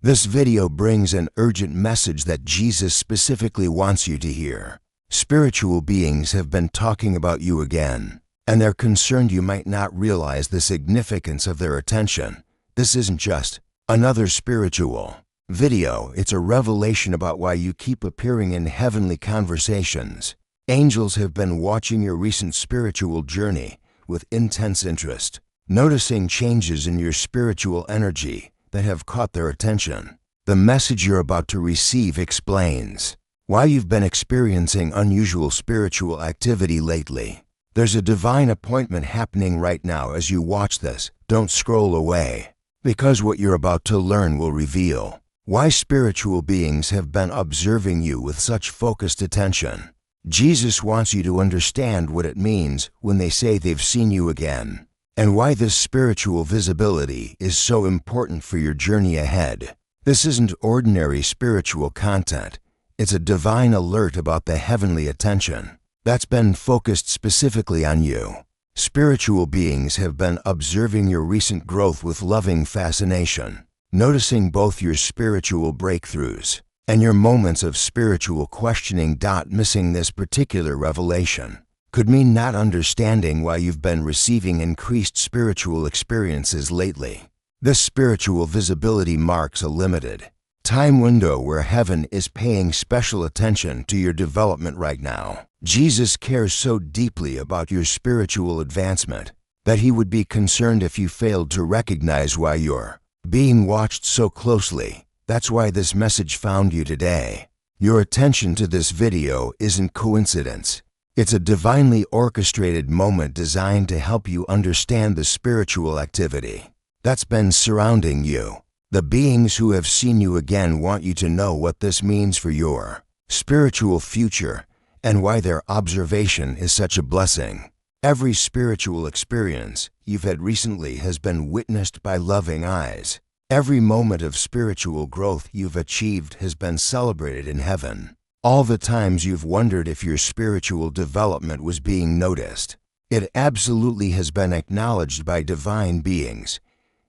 This video brings an urgent message that Jesus specifically wants you to hear. Spiritual beings have been talking about you again, and they're concerned you might not realize the significance of their attention. This isn't just another spiritual video, it's a revelation about why you keep appearing in heavenly conversations. Angels have been watching your recent spiritual journey with intense interest, noticing changes in your spiritual energy that have caught their attention. The message you're about to receive explains why you've been experiencing unusual spiritual activity lately. There's a divine appointment happening right now as you watch this. Don't scroll away, because what you're about to learn will reveal why spiritual beings have been observing you with such focused attention. Jesus wants you to understand what it means when they say they've seen you again, and why this spiritual visibility is so important for your journey ahead. This isn't ordinary spiritual content. It's a divine alert about the heavenly attention that's been focused specifically on you. Spiritual beings have been observing your recent growth with loving fascination, noticing both your spiritual breakthroughs and your moments of spiritual questioning. Missing this particular revelation could mean not understanding why you've been receiving increased spiritual experiences lately. This spiritual visibility marks a limited time window where heaven is paying special attention to your development right now. Jesus cares so deeply about your spiritual advancement that he would be concerned if you failed to recognize why you're being watched so closely. That's why this message found you today. Your attention to this video isn't coincidence. It's a divinely orchestrated moment designed to help you understand the spiritual activity that's been surrounding you. The beings who have seen you again want you to know what this means for your spiritual future and why their observation is such a blessing. Every spiritual experience you've had recently has been witnessed by loving eyes. Every moment of spiritual growth you've achieved has been celebrated in heaven. All the times you've wondered if your spiritual development was being noticed, it absolutely has been acknowledged by divine beings.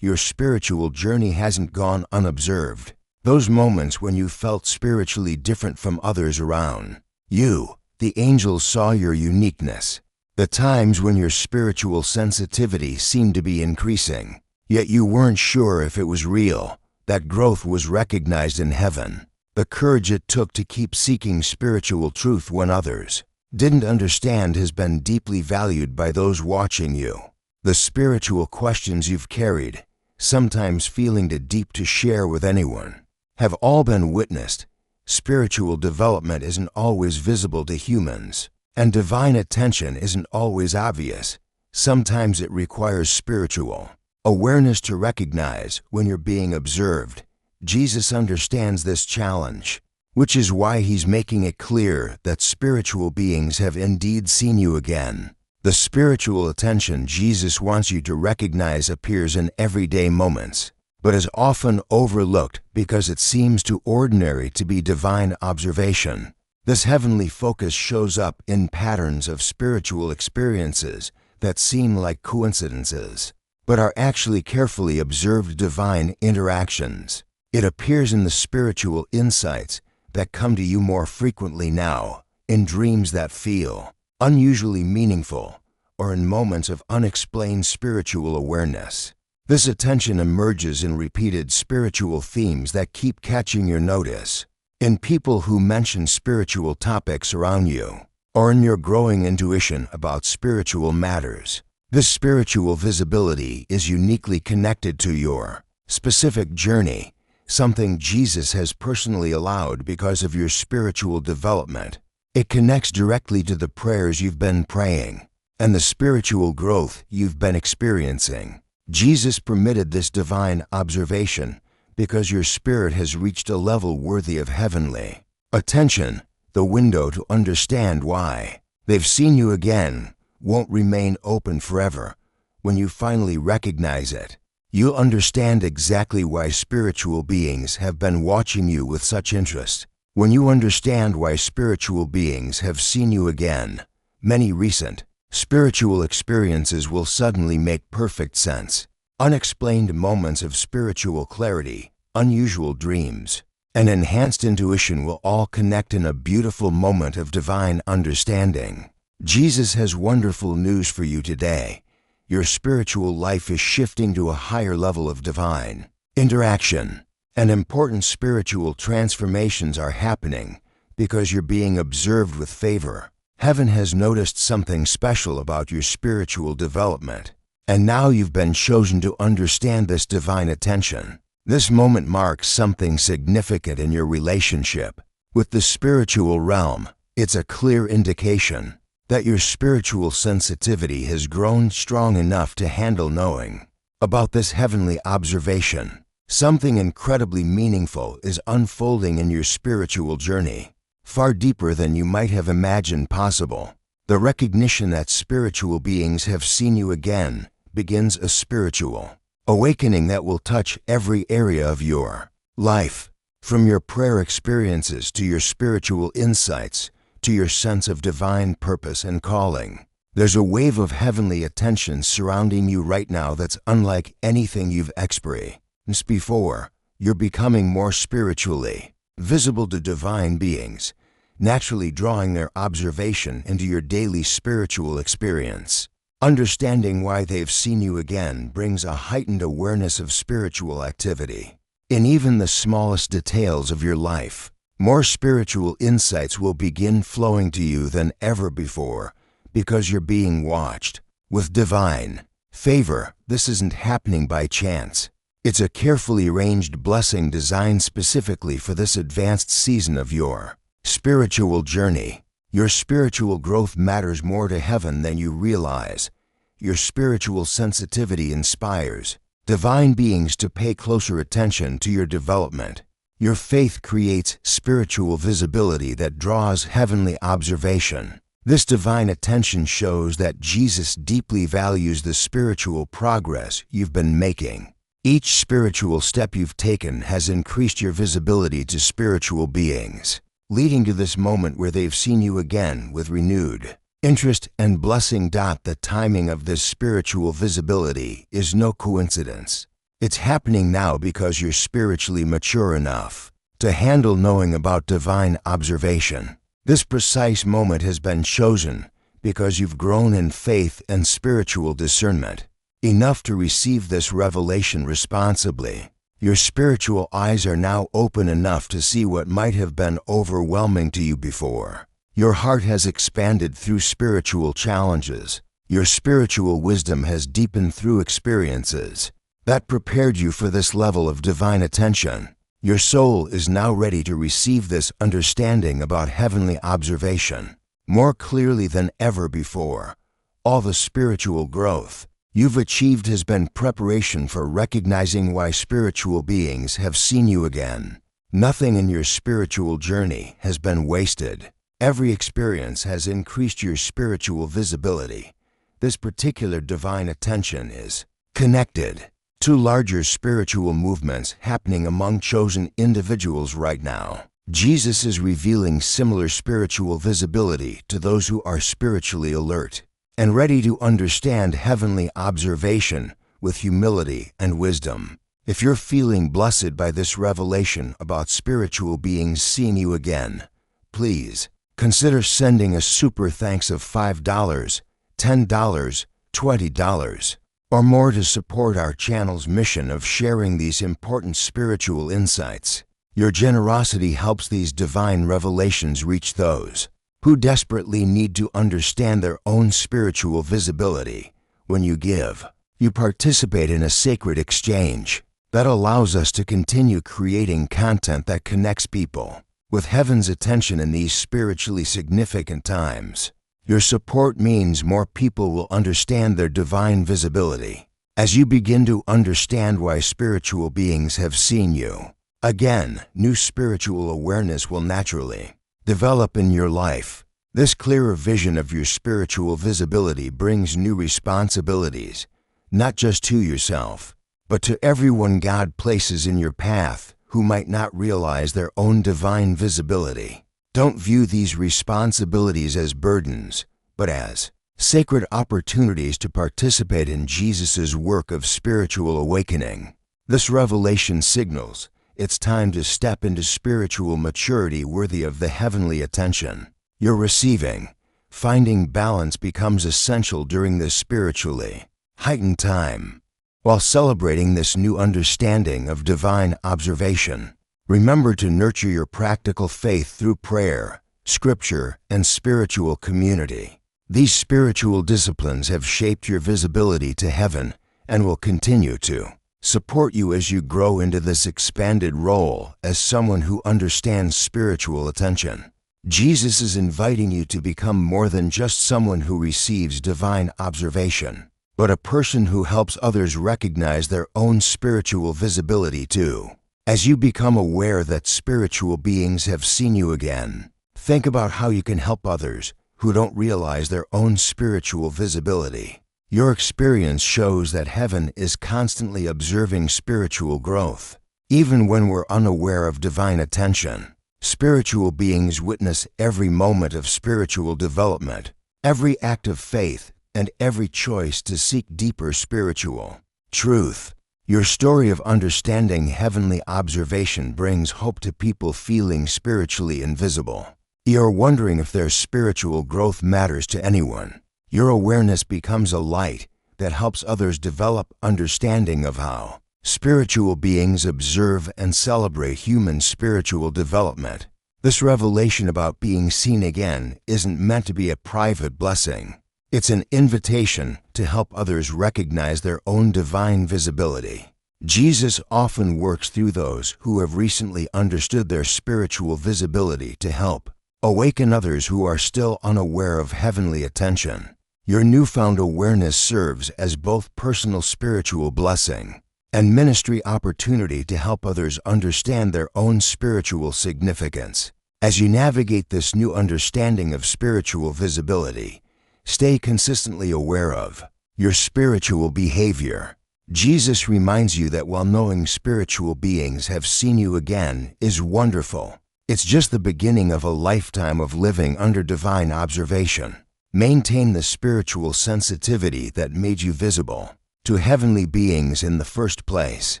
Your spiritual journey hasn't gone unobserved. Those moments when you felt spiritually different from others around you, the angels saw your uniqueness. The times when your spiritual sensitivity seemed to be increasing, yet you weren't sure if it was real, that growth was recognized in heaven. The courage it took to keep seeking spiritual truth when others didn't understand has been deeply valued by those watching you. The spiritual questions you've carried, sometimes feeling too deep to share with anyone, have all been witnessed. Spiritual development isn't always visible to humans, and divine attention isn't always obvious. Sometimes it requires spiritual awareness to recognize when you're being observed. Jesus understands this challenge, which is why he's making it clear that spiritual beings have indeed seen you again. The spiritual attention Jesus wants you to recognize appears in everyday moments, but is often overlooked because it seems too ordinary to be divine observation. This heavenly focus shows up in patterns of spiritual experiences that seem like coincidences, but are actually carefully observed divine interactions. It appears in the spiritual insights that come to you more frequently now, in dreams that feel unusually meaningful, or in moments of unexplained spiritual awareness. This attention emerges in repeated spiritual themes that keep catching your notice, in people who mention spiritual topics around you, or in your growing intuition about spiritual matters. This spiritual visibility is uniquely connected to your specific journey, something Jesus has personally allowed because of your spiritual development. It connects directly to the prayers you've been praying and the spiritual growth you've been experiencing. Jesus permitted this divine observation because your spirit has reached a level worthy of heavenly attention. The window to understand why they've seen you again won't remain open forever. When you finally recognize it, you'll understand exactly why spiritual beings have been watching you with such interest. When you understand why spiritual beings have seen you again, many recent spiritual experiences will suddenly make perfect sense. Unexplained moments of spiritual clarity unusual dreams, and enhanced intuition will all connect in a beautiful moment of divine understanding. Jesus has wonderful news for you today. Your spiritual life is shifting to a higher level of divine interaction, and important spiritual transformations are happening because you're being observed with favor. Heaven has noticed something special about your spiritual development, and now you've been chosen to understand this divine attention. This moment marks something significant in your relationship with the spiritual realm. It's a clear indication that your spiritual sensitivity has grown strong enough to handle knowing about this heavenly observation. Something incredibly meaningful is unfolding in your spiritual journey, far deeper than you might have imagined possible. The recognition that spiritual beings have seen you again begins a spiritual awakening that will touch every area of your life, from your prayer experiences to your spiritual insights to your sense of divine purpose and calling. There's a wave of heavenly attention surrounding you right now that's unlike anything you've experienced before. You're becoming more spiritually visible to divine beings, naturally drawing their observation into your daily spiritual experience. Understanding why they've seen you again brings a heightened awareness of spiritual activity in even the smallest details of your life. More spiritual insights will begin flowing to you than ever before because you're being watched with divine favor. This isn't happening by chance. It's a carefully arranged blessing designed specifically for this advanced season of your spiritual journey. Your spiritual growth matters more to heaven than you realize. Your spiritual sensitivity inspires divine beings to pay closer attention to your development. Your faith creates spiritual visibility that draws heavenly observation. This divine attention shows that Jesus deeply values the spiritual progress you've been making. Each spiritual step you've taken has increased your visibility to spiritual beings, leading to this moment where they've seen you again with renewed interest and blessing. The timing of this spiritual visibility is no coincidence. It's happening now because you're spiritually mature enough to handle knowing about divine observation. This precise moment has been chosen because you've grown in faith and spiritual discernment enough to receive this revelation responsibly. Your spiritual eyes are now open enough to see what might have been overwhelming to you before. Your heart has expanded through spiritual challenges. Your spiritual wisdom has deepened through experiences that prepared you for this level of divine attention. Your soul is now ready to receive this understanding about heavenly observation more clearly than ever before. All the spiritual growth you've achieved has been preparation for recognizing why spiritual beings have seen you again. Nothing in your spiritual journey has been wasted. Every experience has increased your spiritual visibility. This particular divine attention is connected to larger spiritual movements happening among chosen individuals right now. Jesus is revealing similar spiritual visibility to those who are spiritually alert and ready to understand heavenly observation with humility and wisdom. If you're feeling blessed by this revelation about spiritual beings seeing you again, please consider sending a super thanks of $5, $10, $20, or more to support our channel's mission of sharing these important spiritual insights. Your generosity helps these divine revelations reach those who desperately need to understand their own spiritual visibility. When you give, you participate in a sacred exchange that allows us to continue creating content that connects people with heaven's attention in these spiritually significant times. Your support means more people will understand their divine visibility. As you begin to understand why spiritual beings have seen you again, new spiritual awareness will naturally develop in your life. This clearer vision of your spiritual visibility brings new responsibilities, not just to yourself, but to everyone God places in your path who might not realize their own divine visibility. Don't view these responsibilities as burdens, but as sacred opportunities to participate in Jesus' work of spiritual awakening. This revelation signals it's time to step into spiritual maturity worthy of the heavenly attention you're receiving. Finding balance becomes essential during this spiritually heightened time. While celebrating this new understanding of divine observation, remember to nurture your practical faith through prayer, scripture, and spiritual community. These spiritual disciplines have shaped your visibility to heaven and will continue to support you as you grow into this expanded role as someone who understands spiritual attention. Jesus is inviting you to become more than just someone who receives divine observation, but a person who helps others recognize their own spiritual visibility too. As you become aware that spiritual beings have seen you again, think about how you can help others who don't realize their own spiritual visibility. Your experience shows that heaven is constantly observing spiritual growth. Even when we're unaware of divine attention, spiritual beings witness every moment of spiritual development, every act of faith, and every choice to seek deeper spiritual truth. Your story of understanding heavenly observation brings hope to people feeling spiritually invisible. You're wondering if their spiritual growth matters to anyone. Your awareness becomes a light that helps others develop understanding of how spiritual beings observe and celebrate human spiritual development. This revelation about being seen again isn't meant to be a private blessing. It's an invitation to help others recognize their own divine visibility. Jesus often works through those who have recently understood their spiritual visibility to help awaken others who are still unaware of heavenly attention. Your newfound awareness serves as both personal spiritual blessing and ministry opportunity to help others understand their own spiritual significance. As you navigate this new understanding of spiritual visibility, stay consistently aware of your spiritual behavior. Jesus reminds you that while knowing spiritual beings have seen you again is wonderful, it's just the beginning of a lifetime of living under divine observation. Maintain the spiritual sensitivity that made you visible to heavenly beings in the first place.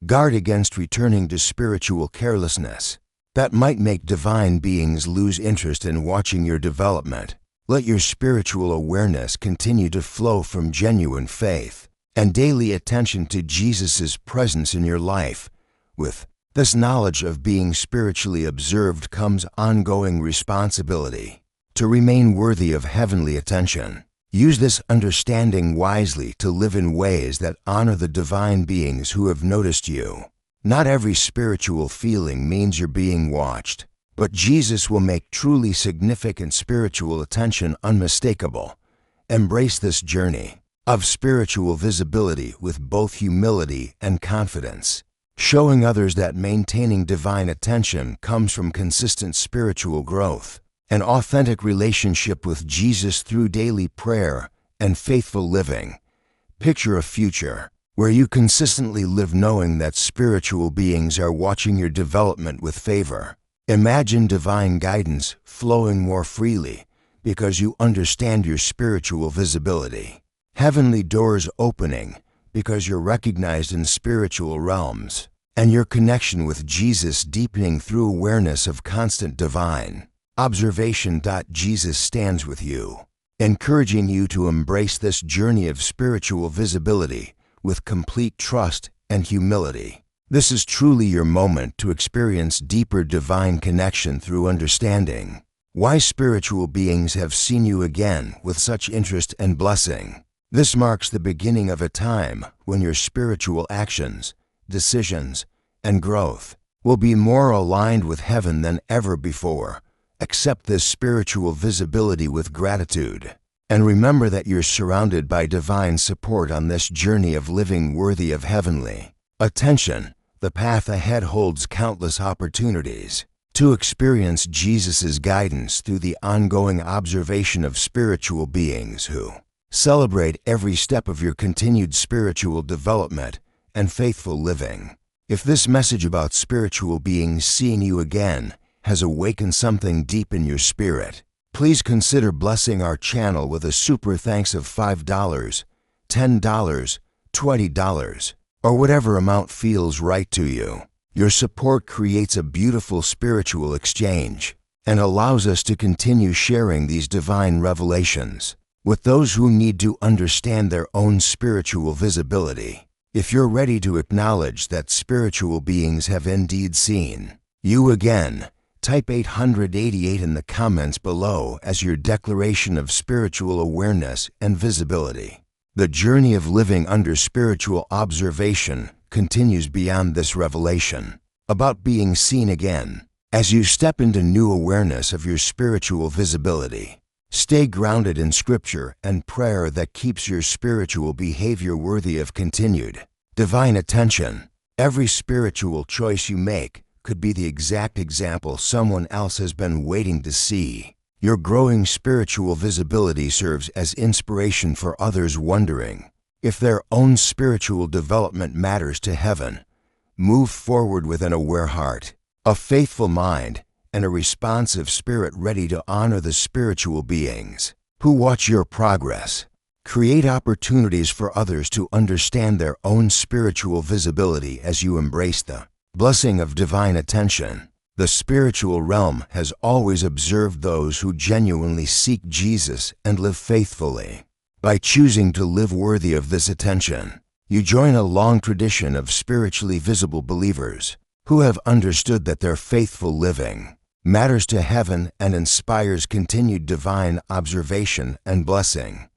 Guard against returning to spiritual carelessness that might make divine beings lose interest in watching your development. Let your spiritual awareness continue to flow from genuine faith and daily attention to Jesus' presence in your life. With this knowledge of being spiritually observed comes ongoing responsibility to remain worthy of heavenly attention. Use this understanding wisely to live in ways that honor the divine beings who have noticed you. Not every spiritual feeling means you're being watched, but Jesus will make truly significant spiritual attention unmistakable. Embrace this journey of spiritual visibility with both humility and confidence, showing others that maintaining divine attention comes from consistent spiritual growth. An authentic relationship with Jesus through daily prayer and faithful living. Picture a future where you consistently live knowing that spiritual beings are watching your development with favor. Imagine divine guidance flowing more freely because you understand your spiritual visibility. Heavenly doors opening because you're recognized in spiritual realms, and your connection with Jesus deepening through awareness of constant divine observation. Jesus stands with you, encouraging you to embrace this journey of spiritual visibility with complete trust and humility. This is truly your moment to experience deeper divine connection through understanding why spiritual beings have seen you again with such interest and blessing. This marks the beginning of a time when your spiritual actions, decisions, and growth will be more aligned with heaven than ever before. Accept this spiritual visibility with gratitude, and remember that you're surrounded by divine support on this journey of living worthy of heavenly attention. The path ahead holds countless opportunities to experience Jesus' guidance through the ongoing observation of spiritual beings who celebrate every step of your continued spiritual development and faithful living. If this message about spiritual beings seeing you again has awakened something deep in your spirit, please consider blessing our channel with a super thanks of $5, $10, $20, or whatever amount feels right to you. Your support creates a beautiful spiritual exchange and allows us to continue sharing these divine revelations with those who need to understand their own spiritual visibility. If you're ready to acknowledge that spiritual beings have indeed seen you again, type 888 in the comments below as your declaration of spiritual awareness and visibility. The journey of living under spiritual observation continues beyond this revelation, about being seen again. As you step into new awareness of your spiritual visibility, stay grounded in Scripture and prayer that keeps your spiritual behavior worthy of continued divine attention. Every spiritual choice you make could be the exact example someone else has been waiting to see. Your growing spiritual visibility serves as inspiration for others wondering if their own spiritual development matters to heaven. Move forward with an aware heart, a faithful mind, and a responsive spirit ready to honor the spiritual beings who watch your progress. Create opportunities for others to understand their own spiritual visibility as you embrace the blessing of divine attention. The spiritual realm has always observed those who genuinely seek Jesus and live faithfully. By choosing to live worthy of this attention, you join a long tradition of spiritually visible believers who have understood that their faithful living matters to heaven and inspires continued divine observation and blessing.